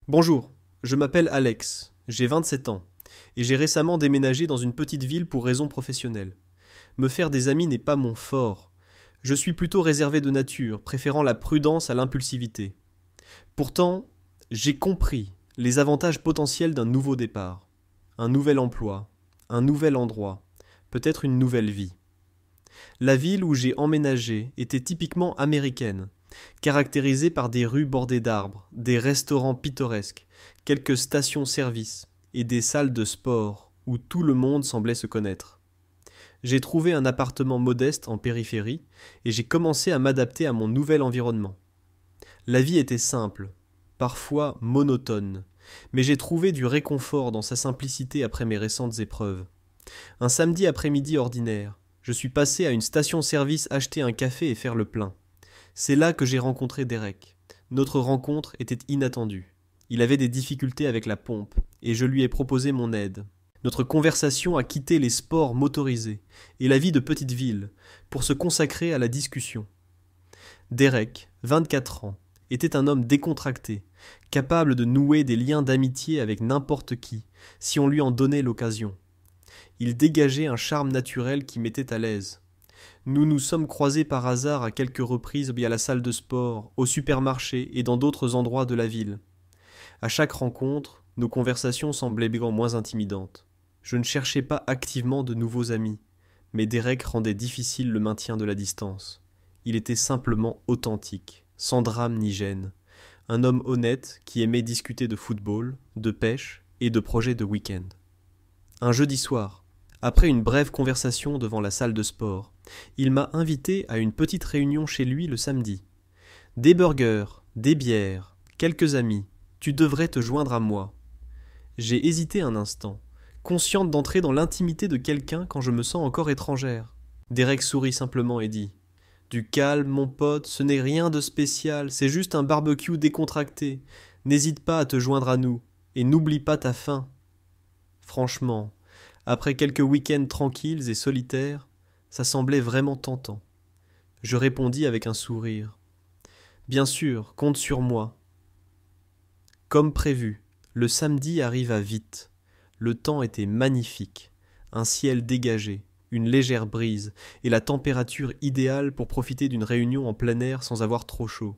Bonjour, je m'appelle Alex, j'ai 27 ans, et j'ai récemment déménagé dans une petite ville pour raisons professionnelles. Me faire des amis n'est pas mon fort. Je suis plutôt réservé de nature, préférant la prudence à l'impulsivité. Pourtant, j'ai compris les avantages potentiels d'un nouveau départ. Un nouvel emploi, un nouvel endroit, peut-être une nouvelle vie. La ville où j'ai emménagé était typiquement américaine, caractérisée par des rues bordées d'arbres, des restaurants pittoresques, quelques stations-service et des salles de sport où tout le monde semblait se connaître. J'ai trouvé un appartement modeste en périphérie et j'ai commencé à m'adapter à mon nouvel environnement. La vie était simple, parfois monotone, mais j'ai trouvé du réconfort dans sa simplicité après mes récentes épreuves. Un samedi après-midi ordinaire, je suis passé à une station-service acheter un café et faire le plein. C'est là que j'ai rencontré Derek. Notre rencontre était inattendue. Il avait des difficultés avec la pompe, et je lui ai proposé mon aide. Notre conversation a quitté les sports motorisés et la vie de petite ville pour se consacrer à la discussion. Derek, 24 ans, était un homme décontracté, capable de nouer des liens d'amitié avec n'importe qui, si on lui en donnait l'occasion. Il dégageait un charme naturel qui mettait à l'aise. Nous nous sommes croisés par hasard à quelques reprises à la salle de sport, au supermarché et dans d'autres endroits de la ville. À chaque rencontre, nos conversations semblaient bien moins intimidantes. Je ne cherchais pas activement de nouveaux amis, mais Derek rendait difficile le maintien de la distance. Il était simplement authentique, sans drame ni gêne. Un homme honnête qui aimait discuter de football, de pêche et de projets de week-end. Un jeudi soir, après une brève conversation devant la salle de sport, il m'a invité à une petite réunion chez lui le samedi. Des burgers, des bières, quelques amis, tu devrais te joindre à moi. J'ai hésité un instant, consciente d'entrer dans l'intimité de quelqu'un quand je me sens encore étrangère. Derek sourit simplement et dit « Du calme, mon pote, ce n'est rien de spécial, c'est juste un barbecue décontracté. N'hésite pas à te joindre à nous, et n'oublie pas ta faim. » Franchement, après quelques week-ends tranquilles et solitaires, ça semblait vraiment tentant. Je répondis avec un sourire. Bien sûr, compte sur moi. Comme prévu, le samedi arriva vite. Le temps était magnifique, un ciel dégagé, une légère brise et la température idéale pour profiter d'une réunion en plein air sans avoir trop chaud.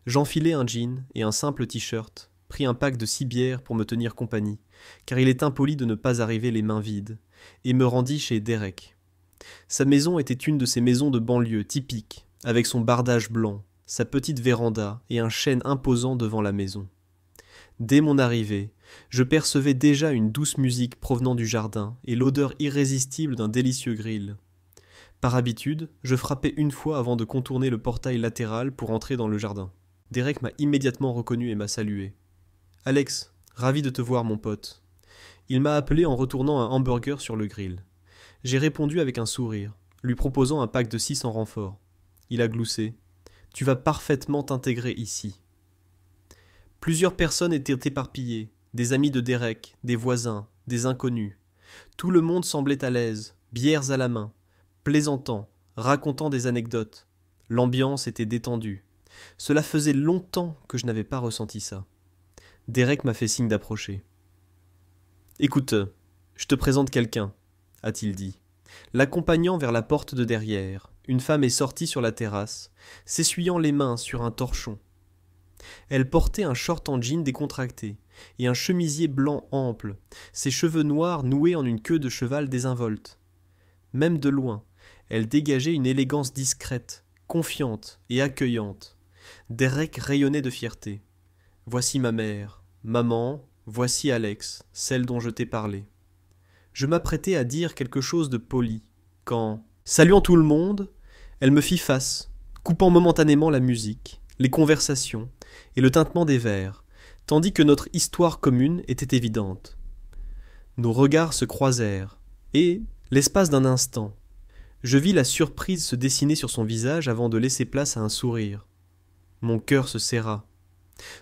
J'enfilai un jean et un simple t-shirt, pris un pack de 6 bières pour me tenir compagnie, car il est impoli de ne pas arriver les mains vides, et me rendis chez Derek. Sa maison était une de ces maisons de banlieue typiques, avec son bardage blanc, sa petite véranda et un chêne imposant devant la maison. Dès mon arrivée, je percevais déjà une douce musique provenant du jardin et l'odeur irrésistible d'un délicieux grill. Par habitude, je frappais une fois avant de contourner le portail latéral pour entrer dans le jardin. Derek m'a immédiatement reconnu et m'a salué. « Alex, ravi de te voir mon pote. » Il m'a appelé en retournant un hamburger sur le grill. J'ai répondu avec un sourire, lui proposant un pack de 6 en renfort. Il a gloussé. « Tu vas parfaitement t'intégrer ici. » Plusieurs personnes étaient éparpillées, des amis de Derek, des voisins, des inconnus. Tout le monde semblait à l'aise, bières à la main, plaisantant, racontant des anecdotes. L'ambiance était détendue. Cela faisait longtemps que je n'avais pas ressenti ça. Derek m'a fait signe d'approcher. « Écoute, je te présente quelqu'un, » a-t-il dit. L'accompagnant vers la porte de derrière, une femme est sortie sur la terrasse, s'essuyant les mains sur un torchon. Elle portait un short en jean décontracté et un chemisier blanc ample, ses cheveux noirs noués en une queue de cheval désinvolte. Même de loin, elle dégageait une élégance discrète, confiante et accueillante. Derek rayonnait de fierté. « Voici ma mère, maman, voici Alex, celle dont je t'ai parlé. » Je m'apprêtais à dire quelque chose de poli, quand, saluant tout le monde, elle me fit face, coupant momentanément la musique, les conversations et le tintement des verres, tandis que notre histoire commune était évidente. Nos regards se croisèrent, et, l'espace d'un instant, je vis la surprise se dessiner sur son visage avant de laisser place à un sourire. Mon cœur se serra.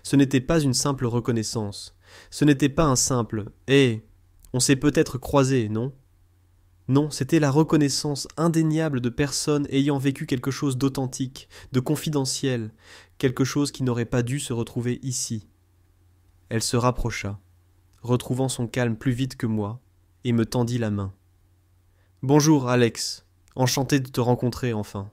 Ce n'était pas une simple reconnaissance, ce n'était pas un simple « Hé, on s'est peut-être croisés, non ?» Non, c'était la reconnaissance indéniable de personnes ayant vécu quelque chose d'authentique, de confidentiel, quelque chose qui n'aurait pas dû se retrouver ici. Elle se rapprocha, retrouvant son calme plus vite que moi, et me tendit la main. « Bonjour, Alex. Enchanté de te rencontrer enfin. »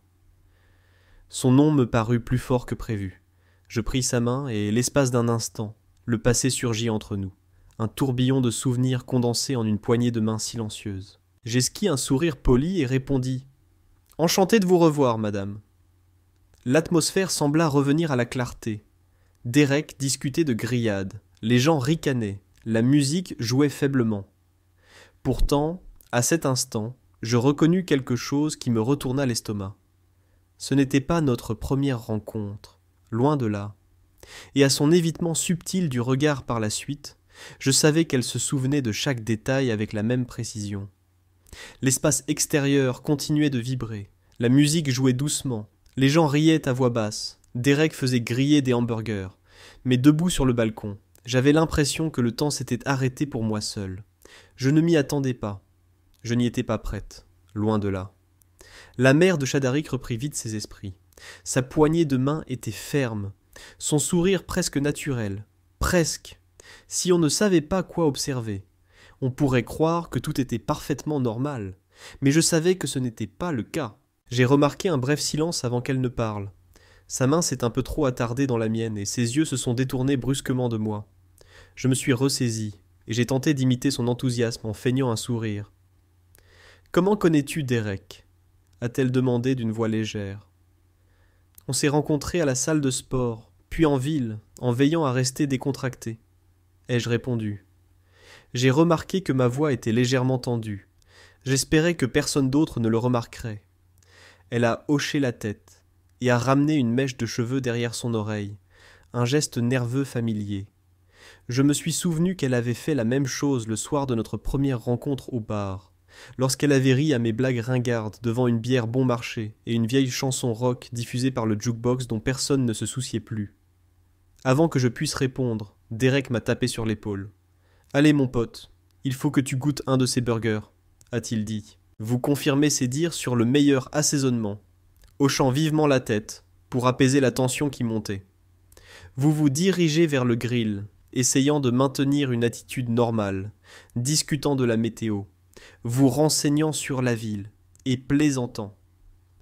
Son nom me parut plus fort que prévu. Je pris sa main et, l'espace d'un instant, le passé surgit entre nous, un tourbillon de souvenirs condensés en une poignée de mains silencieuses. J'esquis un sourire poli et répondis « Enchanté de vous revoir, madame. » L'atmosphère sembla revenir à la clarté. Derek discutait de grillades, les gens ricanaient, la musique jouait faiblement. Pourtant, à cet instant, je reconnus quelque chose qui me retourna l'estomac. Ce n'était pas notre première rencontre, loin de là. Et à son évitement subtil du regard par la suite, je savais qu'elle se souvenait de chaque détail avec la même précision. L'espace extérieur continuait de vibrer, la musique jouait doucement, les gens riaient à voix basse, Derek faisait griller des hamburgers, mais debout sur le balcon, j'avais l'impression que le temps s'était arrêté pour moi seul. Je ne m'y attendais pas. Je n'y étais pas prête, loin de là. La mère de Chadarik reprit vite ses esprits. Sa poignée de main était ferme, son sourire presque naturel, presque. Si on ne savait pas quoi observer, on pourrait croire que tout était parfaitement normal, mais je savais que ce n'était pas le cas. J'ai remarqué un bref silence avant qu'elle ne parle. Sa main s'est un peu trop attardée dans la mienne et ses yeux se sont détournés brusquement de moi. Je me suis ressaisi et j'ai tenté d'imiter son enthousiasme en feignant un sourire. « Comment connais-tu Derek ?» a-t-elle demandé d'une voix légère. « On s'est rencontrés à la salle de sport, puis en ville, en veillant à rester décontracté. » ai-je répondu. J'ai remarqué que ma voix était légèrement tendue. J'espérais que personne d'autre ne le remarquerait. Elle a hoché la tête et a ramené une mèche de cheveux derrière son oreille, un geste nerveux familier. Je me suis souvenu qu'elle avait fait la même chose le soir de notre première rencontre au bar, lorsqu'elle avait ri à mes blagues ringardes devant une bière bon marché et une vieille chanson rock diffusée par le jukebox dont personne ne se souciait plus. Avant que je puisse répondre, Derek m'a tapé sur l'épaule. « Allez mon pote, il faut que tu goûtes un de ces burgers, » a-t-il dit. Vous confirmez ses dires sur le meilleur assaisonnement, hochant vivement la tête pour apaiser la tension qui montait. Vous vous dirigez vers le grill, essayant de maintenir une attitude normale, discutant de la météo, vous renseignant sur la ville et plaisantant.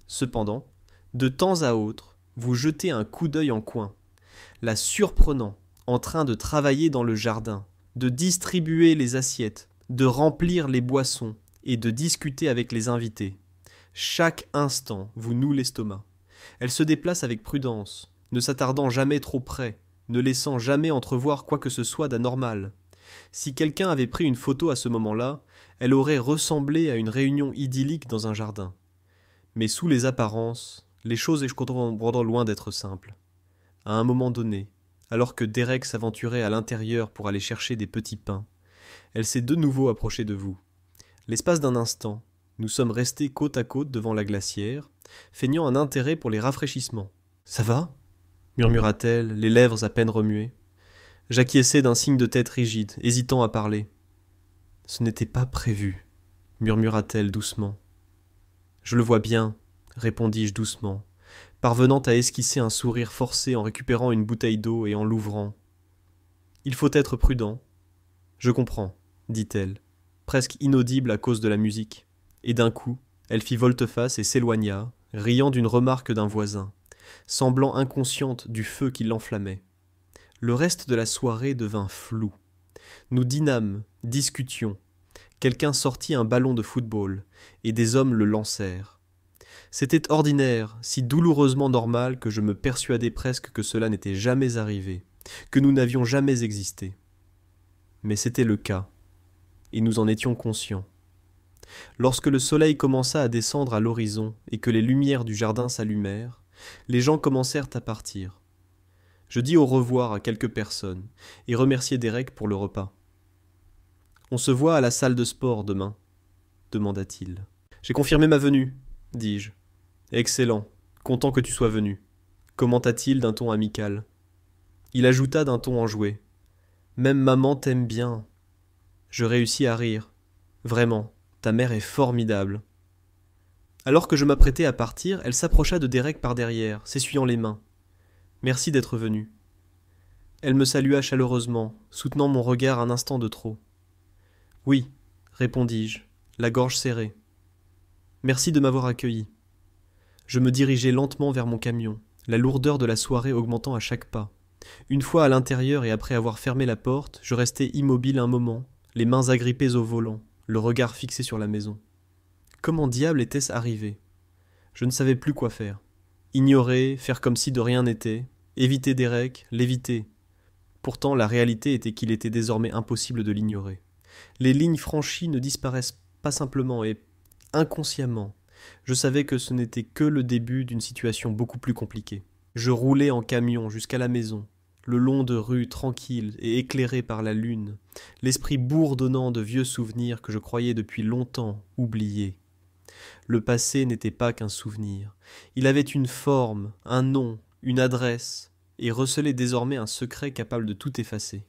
Cependant, de temps à autre, vous jetez un coup d'œil en coin, la surprenant en train de travailler dans le jardin, de distribuer les assiettes, de remplir les boissons et de discuter avec les invités. Chaque instant vous noue l'estomac. Elle se déplace avec prudence, ne s'attardant jamais trop près, ne laissant jamais entrevoir quoi que ce soit d'anormal. Si quelqu'un avait pris une photo à ce moment-là, elle aurait ressemblé à une réunion idyllique dans un jardin. Mais sous les apparences, les choses étaient loin d'être simples. À un moment donné, alors que Derek s'aventurait à l'intérieur pour aller chercher des petits pains, elle s'est de nouveau approchée de vous. L'espace d'un instant, nous sommes restés côte à côte devant la glacière, feignant un intérêt pour les rafraîchissements. « Ça va ?» murmura-t-elle, les lèvres à peine remuées. J'acquiesçai d'un signe de tête rigide, hésitant à parler. « Ce n'était pas prévu, » murmura-t-elle doucement. « Je le vois bien, » répondis-je doucement, parvenant à esquisser un sourire forcé en récupérant une bouteille d'eau et en l'ouvrant. « Il faut être prudent. »« Je comprends, » dit-elle, presque inaudible à cause de la musique. Et d'un coup, elle fit volte-face et s'éloigna, riant d'une remarque d'un voisin, semblant inconsciente du feu qui l'enflammait. Le reste de la soirée devint flou. Nous dînâmes, discutions. Quelqu'un sortit un ballon de football, et des hommes le lancèrent. C'était ordinaire, si douloureusement normal que je me persuadais presque que cela n'était jamais arrivé, que nous n'avions jamais existé. Mais c'était le cas, et nous en étions conscients. Lorsque le soleil commença à descendre à l'horizon et que les lumières du jardin s'allumèrent, les gens commencèrent à partir. Je dis au revoir à quelques personnes et remerciai Derek pour le repas. « On se voit à la salle de sport demain ?» demanda-t-il. « J'ai confirmé ma venue, » dis-je. « Excellent, content que tu sois venu, » commenta-t-il d'un ton amical. Il ajouta d'un ton enjoué. « Même maman t'aime bien. » Je réussis à rire. « Vraiment, ta mère est formidable. » Alors que je m'apprêtais à partir, elle s'approcha de Derek par derrière, s'essuyant les mains. « Merci d'être venu. » Elle me salua chaleureusement, soutenant mon regard un instant de trop. « Oui, » répondis-je, la gorge serrée. « Merci de m'avoir accueilli. » Je me dirigeai lentement vers mon camion, la lourdeur de la soirée augmentant à chaque pas. Une fois à l'intérieur et après avoir fermé la porte, je restai immobile un moment, les mains agrippées au volant, le regard fixé sur la maison. Comment diable était-ce arrivé ? Je ne savais plus quoi faire. Ignorer, faire comme si de rien n'était, éviter Derek, l'éviter. Pourtant, la réalité était qu'il était désormais impossible de l'ignorer. Les lignes franchies ne disparaissent pas simplement et inconsciemment. Je savais que ce n'était que le début d'une situation beaucoup plus compliquée. Je roulais en camion jusqu'à la maison, le long de rues tranquilles et éclairées par la lune, l'esprit bourdonnant de vieux souvenirs que je croyais depuis longtemps oubliés. Le passé n'était pas qu'un souvenir. Il avait une forme, un nom, une adresse, et recelait désormais un secret capable de tout effacer.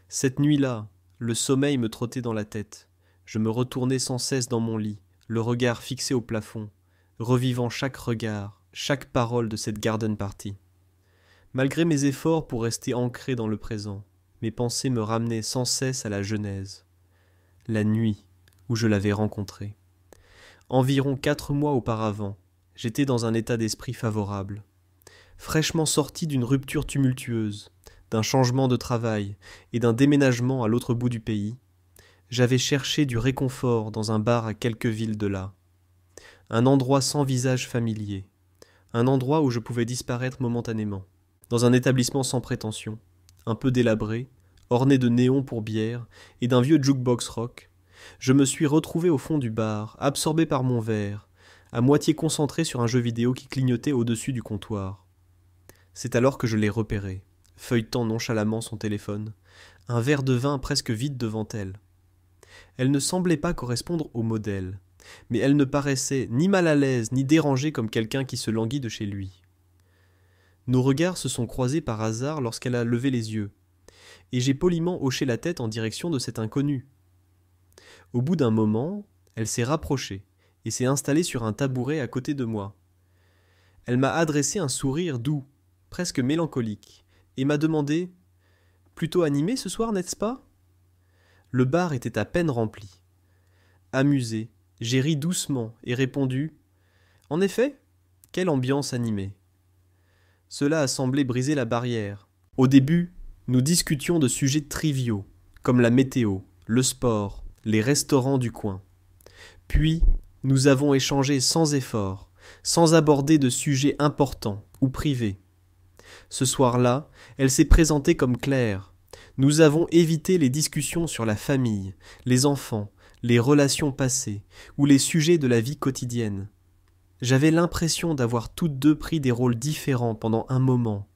Cette nuit-là, le sommeil me trottait dans la tête. Je me retournais sans cesse dans mon lit, le regard fixé au plafond, revivant chaque regard, chaque parole de cette garden party. Malgré mes efforts pour rester ancré dans le présent, mes pensées me ramenaient sans cesse à la genèse, la nuit où je l'avais rencontrée. Environ 4 mois auparavant, j'étais dans un état d'esprit favorable. Fraîchement sorti d'une rupture tumultueuse, d'un changement de travail et d'un déménagement à l'autre bout du pays, j'avais cherché du réconfort dans un bar à quelques villes de là. Un endroit sans visage familier, un endroit où je pouvais disparaître momentanément, dans un établissement sans prétention, un peu délabré, orné de néons pour bière et d'un vieux jukebox rock. Je me suis retrouvé au fond du bar, absorbé par mon verre, à moitié concentré sur un jeu vidéo qui clignotait au-dessus du comptoir. C'est alors que je l'ai repéré, feuilletant nonchalamment son téléphone, un verre de vin presque vide devant elle. Elle ne semblait pas correspondre au modèle, mais elle ne paraissait ni mal à l'aise ni dérangée comme quelqu'un qui se languit de chez lui. Nos regards se sont croisés par hasard lorsqu'elle a levé les yeux, et j'ai poliment hoché la tête en direction de cet inconnu. Au bout d'un moment, elle s'est rapprochée et s'est installée sur un tabouret à côté de moi. Elle m'a adressé un sourire doux, presque mélancolique, et m'a demandé « Plutôt animé ce soir, n'est-ce pas ?» Le bar était à peine rempli. Amusé, j'ai ri doucement et répondu « En effet, quelle ambiance animée !» Cela a semblé briser la barrière. Au début, nous discutions de sujets triviaux, comme la météo, le sport, les restaurants du coin. Puis, nous avons échangé sans effort, sans aborder de sujets importants ou privés. Ce soir-là, elle s'est présentée comme Claire. Nous avons évité les discussions sur la famille, les enfants, les relations passées ou les sujets de la vie quotidienne. J'avais l'impression d'avoir toutes deux pris des rôles différents pendant un moment,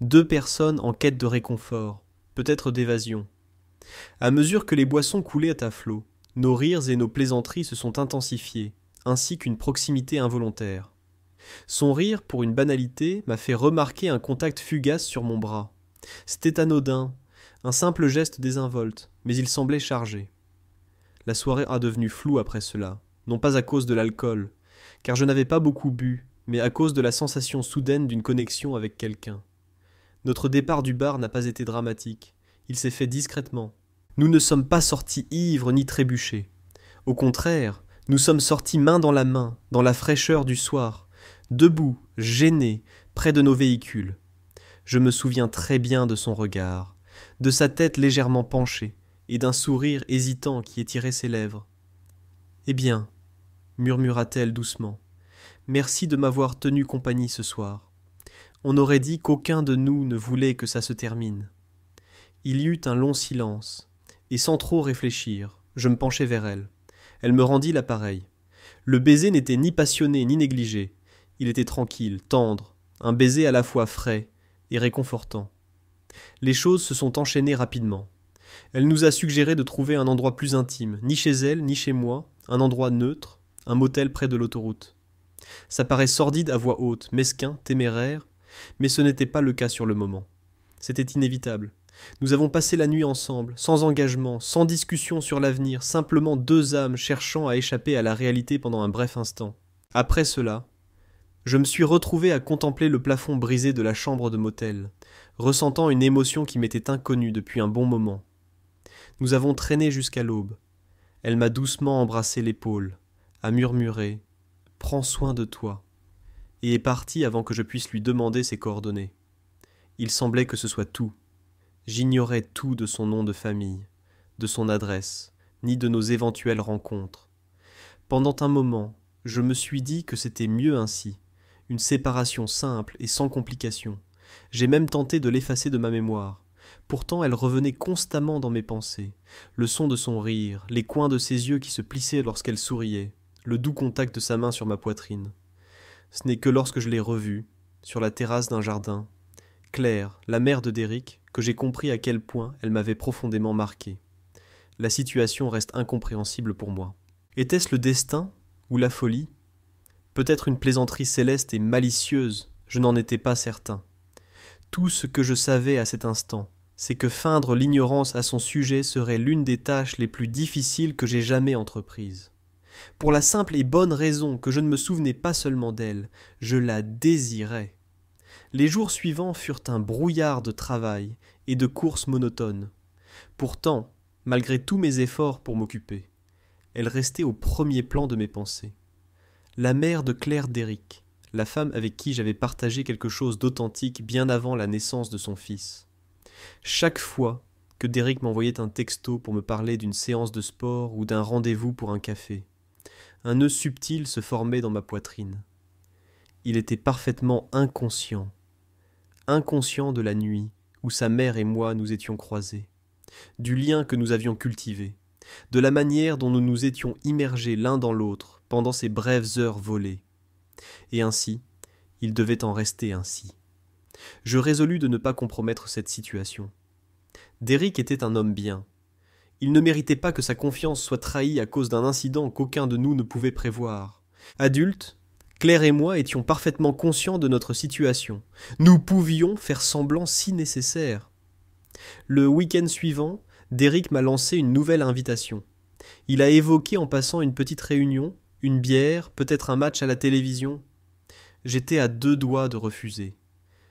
2 personnes en quête de réconfort, peut-être d'évasion. À mesure que les boissons coulaient à flot, nos rires et nos plaisanteries se sont intensifiés, ainsi qu'une proximité involontaire. Son rire, pour une banalité, m'a fait remarquer un contact fugace sur mon bras. C'était anodin, un simple geste désinvolte, mais il semblait chargé. La soirée a devenu floue après cela, non pas à cause de l'alcool, car je n'avais pas beaucoup bu, mais à cause de la sensation soudaine d'une connexion avec quelqu'un. Notre départ du bar n'a pas été dramatique, il s'est fait discrètement. Nous ne sommes pas sortis ivres ni trébuchés. Au contraire, nous sommes sortis main dans la fraîcheur du soir, debout, gênés, près de nos véhicules. Je me souviens très bien de son regard, de sa tête légèrement penchée, et d'un sourire hésitant qui étirait ses lèvres. « Eh bien, » murmura-t-elle doucement, « merci de m'avoir tenu compagnie ce soir. On aurait dit qu'aucun de nous ne voulait que ça se termine. » Il y eut un long silence, et sans trop réfléchir, je me penchai vers elle. Elle me rendit l'appareil. Le baiser n'était ni passionné ni négligé. Il était tranquille, tendre, un baiser à la fois frais et réconfortant. Les choses se sont enchaînées rapidement. Elle nous a suggéré de trouver un endroit plus intime, ni chez elle, ni chez moi, un endroit neutre, un motel près de l'autoroute. Ça paraît sordide à voix haute, mesquin, téméraire, mais ce n'était pas le cas sur le moment. C'était inévitable. Nous avons passé la nuit ensemble, sans engagement, sans discussion sur l'avenir, simplement 2 âmes cherchant à échapper à la réalité pendant un bref instant. Après cela, je me suis retrouvé à contempler le plafond brisé de la chambre de motel, ressentant une émotion qui m'était inconnue depuis un bon moment. Nous avons traîné jusqu'à l'aube. Elle m'a doucement embrassé l'épaule, a murmuré « Prends soin de toi » et est partie avant que je puisse lui demander ses coordonnées. Il semblait que ce soit tout. J'ignorais tout de son nom de famille, de son adresse, ni de nos éventuelles rencontres. Pendant un moment, je me suis dit que c'était mieux ainsi, une séparation simple et sans complications. J'ai même tenté de l'effacer de ma mémoire. Pourtant elle revenait constamment dans mes pensées. Le son de son rire, les coins de ses yeux qui se plissaient lorsqu'elle souriait, le doux contact de sa main sur ma poitrine. Ce n'est que lorsque je l'ai revue, sur la terrasse d'un jardin, Claire, la mère de Derrick, que j'ai compris à quel point elle m'avait profondément marqué. La situation reste incompréhensible pour moi. Était-ce le destin ou la folie? Peut-être une plaisanterie céleste et malicieuse, je n'en étais pas certain. Tout ce que je savais à cet instant, c'est que feindre l'ignorance à son sujet serait l'une des tâches les plus difficiles que j'ai jamais entreprises. Pour la simple et bonne raison que je ne me souvenais pas seulement d'elle, je la désirais. Les jours suivants furent un brouillard de travail et de courses monotones. Pourtant, malgré tous mes efforts pour m'occuper, elle restait au premier plan de mes pensées. La mère de Claire Derrick, la femme avec qui j'avais partagé quelque chose d'authentique bien avant la naissance de son fils. Chaque fois que Derrick m'envoyait un texto pour me parler d'une séance de sport ou d'un rendez-vous pour un café, un nœud subtil se formait dans ma poitrine. Il était parfaitement inconscient de la nuit où sa mère et moi nous étions croisés, du lien que nous avions cultivé, de la manière dont nous nous étions immergés l'un dans l'autre pendant ces brèves heures volées. Et ainsi, il devait en rester ainsi. Je résolus de ne pas compromettre cette situation. Derrick était un homme bien. Il ne méritait pas que sa confiance soit trahie à cause d'un incident qu'aucun de nous ne pouvait prévoir. Adultes, Claire et moi étions parfaitement conscients de notre situation. Nous pouvions faire semblant si nécessaire. Le week-end suivant, Derrick m'a lancé une nouvelle invitation. Il a évoqué en passant une petite réunion, une bière, peut-être un match à la télévision. J'étais à 2 doigts de refuser.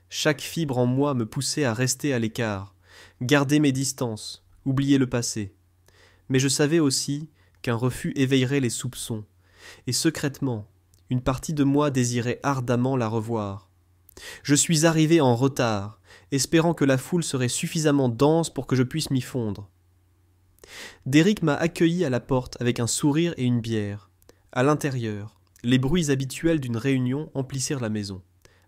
Chaque fibre en moi me poussait à rester à l'écart, garder mes distances, oublier le passé. Mais je savais aussi qu'un refus éveillerait les soupçons, et secrètement, une partie de moi désirait ardemment la revoir. Je suis arrivé en retard, espérant que la foule serait suffisamment dense pour que je puisse m'y fondre. Derrick m'a accueilli à la porte avec un sourire et une bière. À l'intérieur, les bruits habituels d'une réunion emplissirent la maison.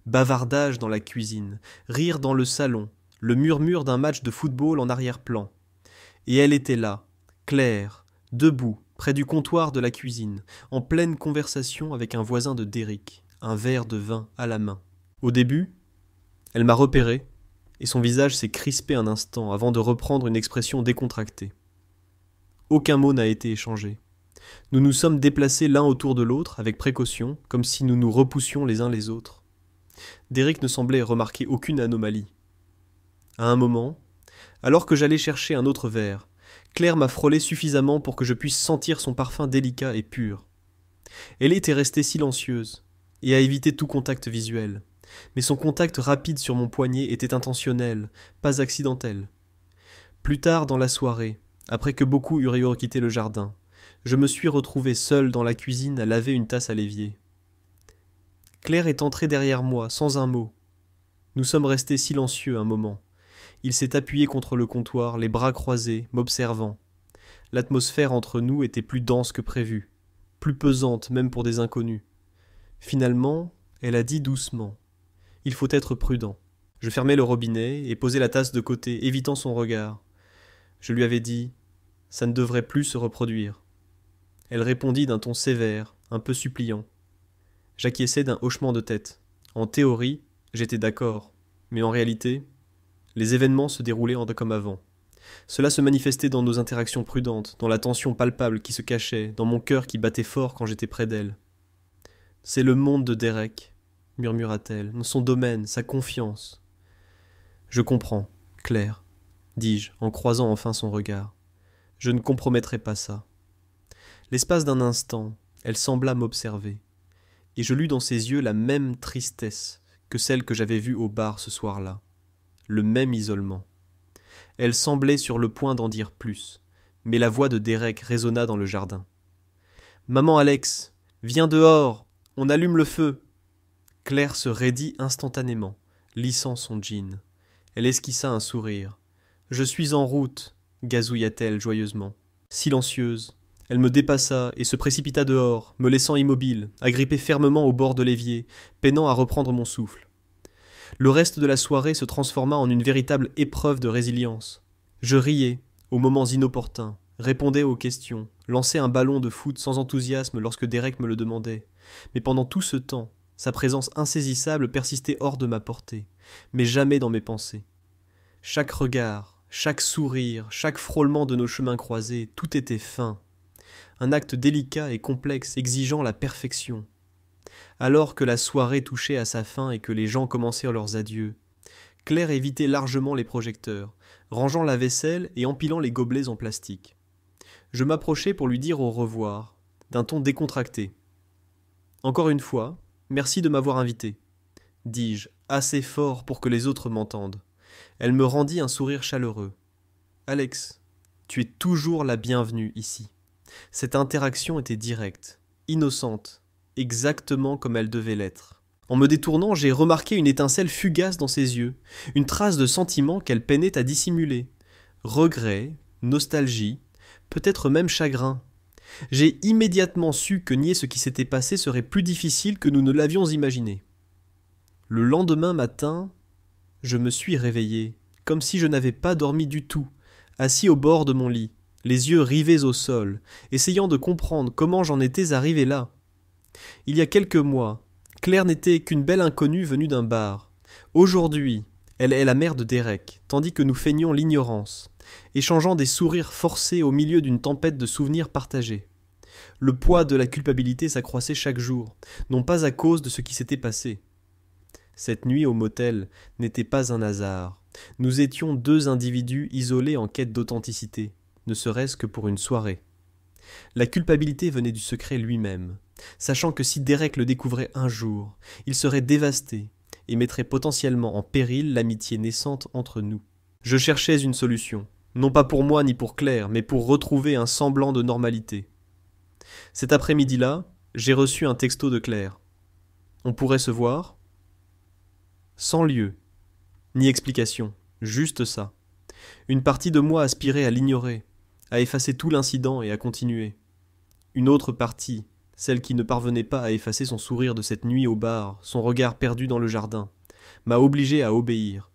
Bavardage dans la cuisine, rire dans le salon, le murmure d'un match de football en arrière-plan. Et elle était là, Claire, debout, près du comptoir de la cuisine, en pleine conversation avec un voisin de Derrick, un verre de vin à la main. Au début, elle m'a repéré, et son visage s'est crispé un instant avant de reprendre une expression décontractée. Aucun mot n'a été échangé. Nous nous sommes déplacés l'un autour de l'autre avec précaution, comme si nous nous repoussions les uns les autres. Derrick ne semblait remarquer aucune anomalie. À un moment, alors que j'allais chercher un autre verre, Claire m'a frôlé suffisamment pour que je puisse sentir son parfum délicat et pur. Elle était restée silencieuse et a évité tout contact visuel, mais son contact rapide sur mon poignet était intentionnel, pas accidentel. Plus tard dans la soirée, après que beaucoup eurent quitté le jardin, je me suis retrouvé seul dans la cuisine à laver une tasse à l'évier. Claire est entrée derrière moi, sans un mot. Nous sommes restés silencieux un moment. Il s'est appuyé contre le comptoir, les bras croisés, m'observant. L'atmosphère entre nous était plus dense que prévu, plus pesante même pour des inconnus. Finalement, elle a dit doucement « Il faut être prudent ». Je fermai le robinet et posai la tasse de côté, évitant son regard. Je lui avais dit « Ça ne devrait plus se reproduire ». Elle répondit d'un ton sévère, un peu suppliant. J'acquiesçai d'un hochement de tête. En théorie, j'étais d'accord, mais en réalité, les événements se déroulaient comme avant. Cela se manifestait dans nos interactions prudentes, dans la tension palpable qui se cachait, dans mon cœur qui battait fort quand j'étais près d'elle. « C'est le monde de Derek, » murmura-t-elle, « son domaine, sa confiance. »« Je comprends, Claire, » dis-je, en croisant enfin son regard. « Je ne compromettrai pas ça. » L'espace d'un instant, elle sembla m'observer, et je lus dans ses yeux la même tristesse que celle que j'avais vue au bar ce soir-là. le même isolement. Elle semblait sur le point d'en dire plus, mais la voix de Derek résonna dans le jardin. « Maman Alex, viens dehors, on allume le feu !» Claire se raidit instantanément, lissant son jean. Elle esquissa un sourire. « Je suis en route !» gazouilla-t-elle joyeusement. Silencieuse, elle me dépassa et se précipita dehors, me laissant immobile, agrippé fermement au bord de l'évier, peinant à reprendre mon souffle. Le reste de la soirée se transforma en une véritable épreuve de résilience. Je riais, aux moments inopportuns, répondais aux questions, lançais un ballon de foot sans enthousiasme lorsque Derek me le demandait. Mais pendant tout ce temps, sa présence insaisissable persistait hors de ma portée, mais jamais dans mes pensées. Chaque regard, chaque sourire, chaque frôlement de nos chemins croisés, tout était fin. Un acte délicat et complexe exigeant la perfection. Alors que la soirée touchait à sa fin et que les gens commençaient leurs adieux, Claire évitait largement les projecteurs, rangeant la vaisselle et empilant les gobelets en plastique. Je m'approchai pour lui dire au revoir, d'un ton décontracté. « Encore une fois, merci de m'avoir invité, » dis-je, assez fort pour que les autres m'entendent. Elle me rendit un sourire chaleureux. « Alex, tu es toujours la bienvenue ici. » Cette interaction était directe, innocente, exactement comme elle devait l'être. En me détournant, j'ai remarqué une étincelle fugace dans ses yeux, une trace de sentiment qu'elle peinait à dissimuler. Regret, nostalgie, peut-être même chagrin. J'ai immédiatement su que nier ce qui s'était passé serait plus difficile que nous ne l'avions imaginé. Le lendemain matin, je me suis réveillé, comme si je n'avais pas dormi du tout, assis au bord de mon lit, les yeux rivés au sol, essayant de comprendre comment j'en étais arrivé là. Il y a quelques mois, Claire n'était qu'une belle inconnue venue d'un bar. Aujourd'hui, elle est la mère de Derek, tandis que nous feignions l'ignorance, échangeant des sourires forcés au milieu d'une tempête de souvenirs partagés. Le poids de la culpabilité s'accroissait chaque jour, non pas à cause de ce qui s'était passé. Cette nuit au motel n'était pas un hasard. Nous étions deux individus isolés en quête d'authenticité, ne serait-ce que pour une soirée. La culpabilité venait du secret lui-même, sachant que si Derek le découvrait un jour, il serait dévasté et mettrait potentiellement en péril l'amitié naissante entre nous. Je cherchais une solution, non pas pour moi ni pour Claire, mais pour retrouver un semblant de normalité. Cet après-midi-là, j'ai reçu un texto de Claire. On pourrait se voir ? Sans lieu, ni explication, juste ça. Une partie de moi aspirait à l'ignorer, à effacer tout l'incident et à continuer. Une autre partie, celle qui ne parvenait pas à effacer son sourire de cette nuit au bar, son regard perdu dans le jardin, m'a obligé à obéir.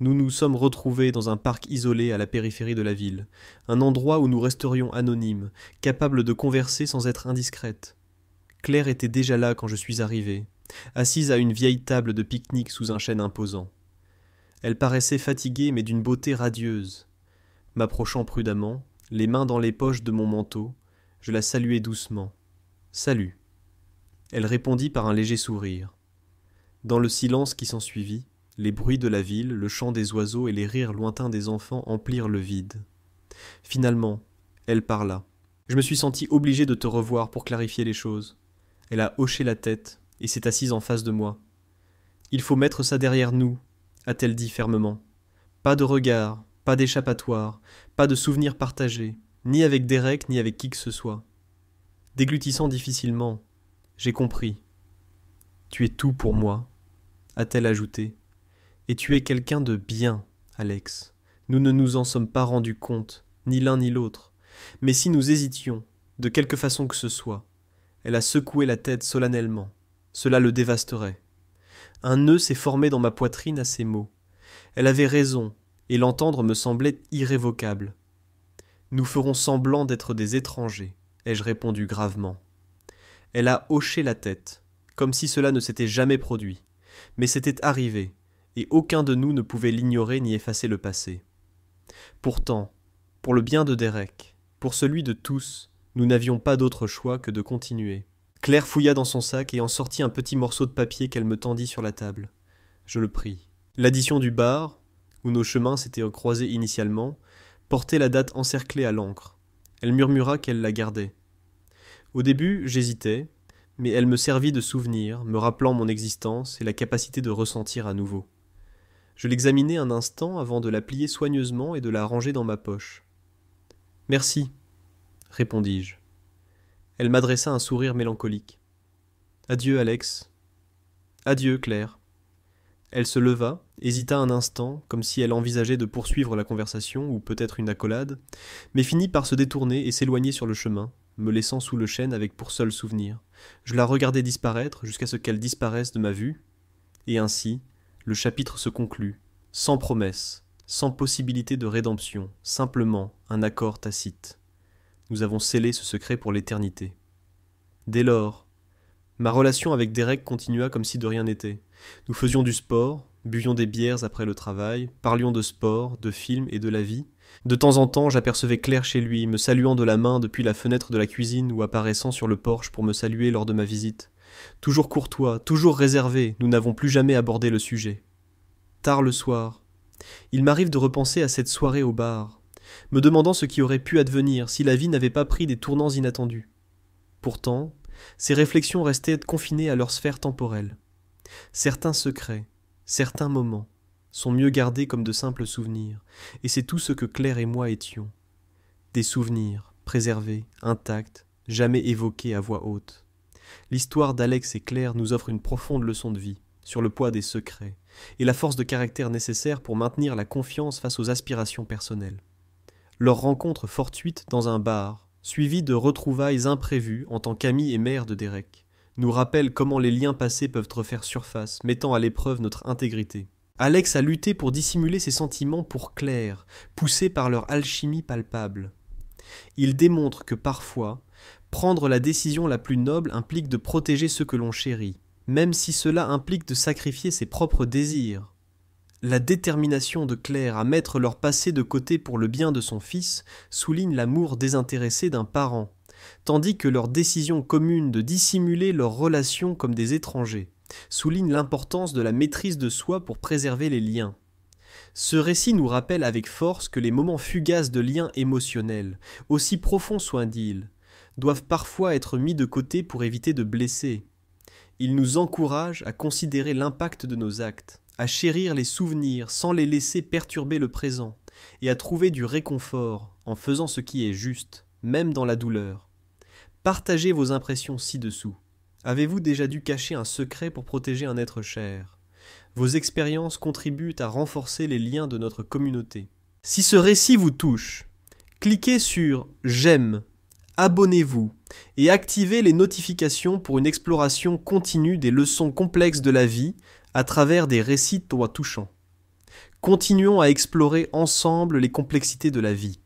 Nous nous sommes retrouvés dans un parc isolé à la périphérie de la ville, un endroit où nous resterions anonymes, capables de converser sans être indiscrètes. Claire était déjà là quand je suis arrivé, assise à une vieille table de pique-nique sous un chêne imposant. Elle paraissait fatiguée mais d'une beauté radieuse. M'approchant prudemment, les mains dans les poches de mon manteau, je la saluai doucement. « Salut !» Elle répondit par un léger sourire. Dans le silence qui s'ensuivit, les bruits de la ville, le chant des oiseaux et les rires lointains des enfants emplirent le vide. Finalement, elle parla. Je me suis senti obligé de te revoir pour clarifier les choses. Elle a hoché la tête et s'est assise en face de moi. « Il faut mettre ça derrière nous », a-t-elle dit fermement. « Pas de regard, pas d'échappatoire, pas de souvenirs partagés, ni avec Derek ni avec qui que ce soit. » Déglutissant difficilement, j'ai compris. « Tu es tout pour moi », a-t-elle ajouté. « Et tu es quelqu'un de bien, Alex. Nous ne nous en sommes pas rendus compte, ni l'un ni l'autre. Mais si nous hésitions, de quelque façon que ce soit, elle a secoué la tête solennellement. Cela le dévasterait. Un nœud s'est formé dans ma poitrine à ces mots. Elle avait raison, et l'entendre me semblait irrévocable. « Nous ferons semblant d'être des étrangers », ai-je répondu gravement. Elle a hoché la tête, comme si cela ne s'était jamais produit. Mais c'était arrivé, et aucun de nous ne pouvait l'ignorer ni effacer le passé. Pourtant, pour le bien de Derek, pour celui de tous, nous n'avions pas d'autre choix que de continuer. Claire fouilla dans son sac et en sortit un petit morceau de papier qu'elle me tendit sur la table. Je le pris. L'addition du bar, où nos chemins s'étaient croisés initialement, portait la date encerclée à l'encre. Elle murmura qu'elle la gardait. Au début, j'hésitais, mais elle me servit de souvenir, me rappelant mon existence et la capacité de ressentir à nouveau. Je l'examinai un instant avant de la plier soigneusement et de la ranger dans ma poche. « Merci, répondis-je. Elle m'adressa un sourire mélancolique. « Adieu, Alex. »« Adieu, Claire. » Elle se leva, hésita un instant, comme si elle envisageait de poursuivre la conversation ou peut-être une accolade, mais finit par se détourner et s'éloigner sur le chemin, me laissant sous le chêne avec pour seul souvenir. Je la regardai disparaître jusqu'à ce qu'elle disparaisse de ma vue, et ainsi, le chapitre se conclut, sans promesse, sans possibilité de rédemption, simplement un accord tacite. Nous avons scellé ce secret pour l'éternité. Dès lors, ma relation avec Derek continua comme si de rien n'était. Nous faisions du sport, buvions des bières après le travail, parlions de sport, de films et de la vie. De temps en temps, j'apercevais Claire chez lui, me saluant de la main depuis la fenêtre de la cuisine ou apparaissant sur le porche pour me saluer lors de ma visite. Toujours courtois, toujours réservé, nous n'avons plus jamais abordé le sujet. Tard le soir, il m'arrive de repenser à cette soirée au bar, me demandant ce qui aurait pu advenir si la vie n'avait pas pris des tournants inattendus. Pourtant, ces réflexions restaient confinées à leur sphère temporelle. Certains secrets, certains moments, sont mieux gardés comme de simples souvenirs, et c'est tout ce que Claire et moi étions. Des souvenirs, préservés, intacts, jamais évoqués à voix haute. L'histoire d'Alex et Claire nous offre une profonde leçon de vie, sur le poids des secrets, et la force de caractère nécessaire pour maintenir la confiance face aux aspirations personnelles. Leur rencontre fortuite dans un bar, suivie de retrouvailles imprévues en tant qu'amis et mère de Derek, nous rappelle comment les liens passés peuvent refaire surface, mettant à l'épreuve notre intégrité. Alex a lutté pour dissimuler ses sentiments pour Claire, poussé par leur alchimie palpable. Il démontre que parfois, prendre la décision la plus noble implique de protéger ceux que l'on chérit, même si cela implique de sacrifier ses propres désirs. La détermination de Claire à mettre leur passé de côté pour le bien de son fils souligne l'amour désintéressé d'un parent, tandis que leur décision commune de dissimuler leurs relations comme des étrangers souligne l'importance de la maîtrise de soi pour préserver les liens. Ce récit nous rappelle avec force que les moments fugaces de liens émotionnels, aussi profonds soient-ils, doivent parfois être mis de côté pour éviter de blesser. Il nous encourage à considérer l'impact de nos actes, à chérir les souvenirs sans les laisser perturber le présent, et à trouver du réconfort en faisant ce qui est juste, même dans la douleur. Partagez vos impressions ci-dessous. Avez-vous déjà dû cacher un secret pour protéger un être cher ? Vos expériences contribuent à renforcer les liens de notre communauté. Si ce récit vous touche, cliquez sur « J'aime », abonnez-vous et activez les notifications pour une exploration continue des leçons complexes de la vie à travers des récits touchants. Continuons à explorer ensemble les complexités de la vie.